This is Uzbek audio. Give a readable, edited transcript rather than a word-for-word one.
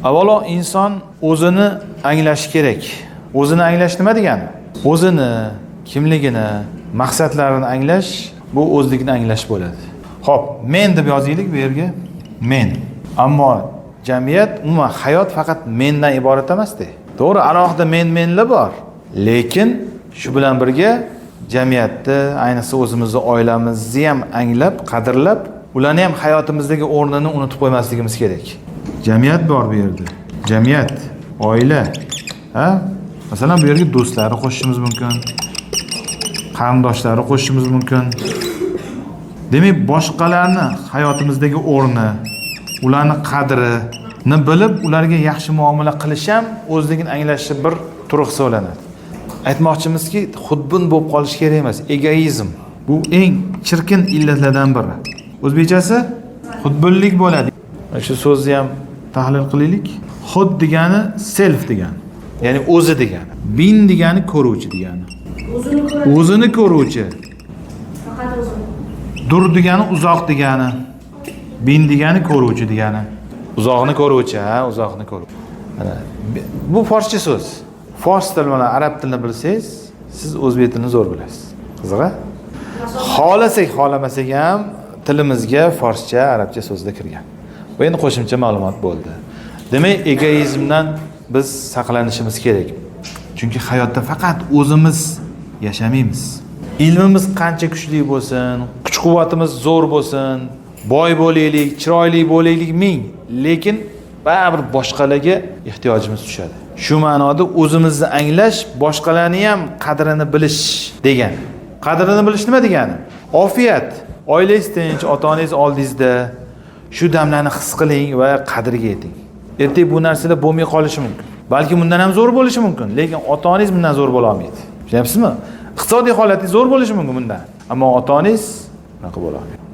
Avvalo inson o'zini anglashi kerak. O'zini anglash nima degani? O'zini, kimligini, maqsadlarini anglash bu o'zlikni anglash bo'ladi. Xo'p, men deb yozaylik bu yerga. Men. Ammo jamiyat, umuman hayot faqat mendan iborat emas-da. To'g'ri, alohida menlar bor. Lekin shu bilan birga jamiyatni, ayniqsa o'zimizning oilamizni ham anglab, qadrlab, ularni ham hayotimizdagi o'rnini unutib qo'ymasligimiz kerak. Jamiyat bor bu yerda. Jamiyat, oila, ha? Masalan, bu yerga do'stlari qo'shishimiz mumkin. Qarindoshlari qo'shishimiz mumkin. Demak, boshqalarni hayotimizdagi o'rni, ularni qadrini bilib, ularga yaxshi muomala qilish ham o'zligini anglashni bir turi hisoblanadi. Aytmoqchimizki, xudbin bo'lib qolish kerak emas, egoizm. Bu eng chirkin illatlardan biri. O'zbekchasi xudbinlik bo'ladi. Shu so'zni ham tahlil qilaylik. Xud degani self degani. Ya'ni o'zi degani. Bin degani ko'ruvchi degani. O'zini ko'ruvchi. Faqat o'zini. Dur degani uzoq degani. Bin degani ko'ruvchi degani. Uzoqni ko'ruvchi, ha, uzoqni ko'ruvchi. Bu forscha so'z. Fors tili bilan arab tilini bilsangiz, siz o'zbek tilini zo'r bilasiz. Qiziq-a? Xolasak, xolamasak ham tilimizga forscha, arabcha so'zlar kirgan. Bu endi qo'shimcha ma'lumot bo'ldi. Demak, egoizmdan biz saqlanishimiz kerak. Chunki hayotda faqat o'zimiz yashamaymiz. Ilmimiz qancha kuchli bo'lsin, kuch-quvvatimiz zo'r bo'lsin, boy bo'laylik, chiroyli bo'laylik ming, lekin baribir boshqalarga ehtiyojimiz tushadi. Shu ma'noda o'zimizni anglash, boshqalarni ham qadrini bilish degani. Qadrini bilish nima degani? Ofiyat, oilangiz tinch, ota-onangiz oldingizda shu damlarni his qiling va qadriga yeting. Ertaga bu narsalar bo'lmay qolishi mumkin. Balki bundan ham zo'r bo'lishi mumkin, lekin ota-onangiz bundan zo'r bo'la olmaydi. Tushunyapsizmi? Iqtisodiy holatingiz zo'r bo'lishi mumkin bundan, ammo ota-onangiz bunaqa bo'la olmaydi.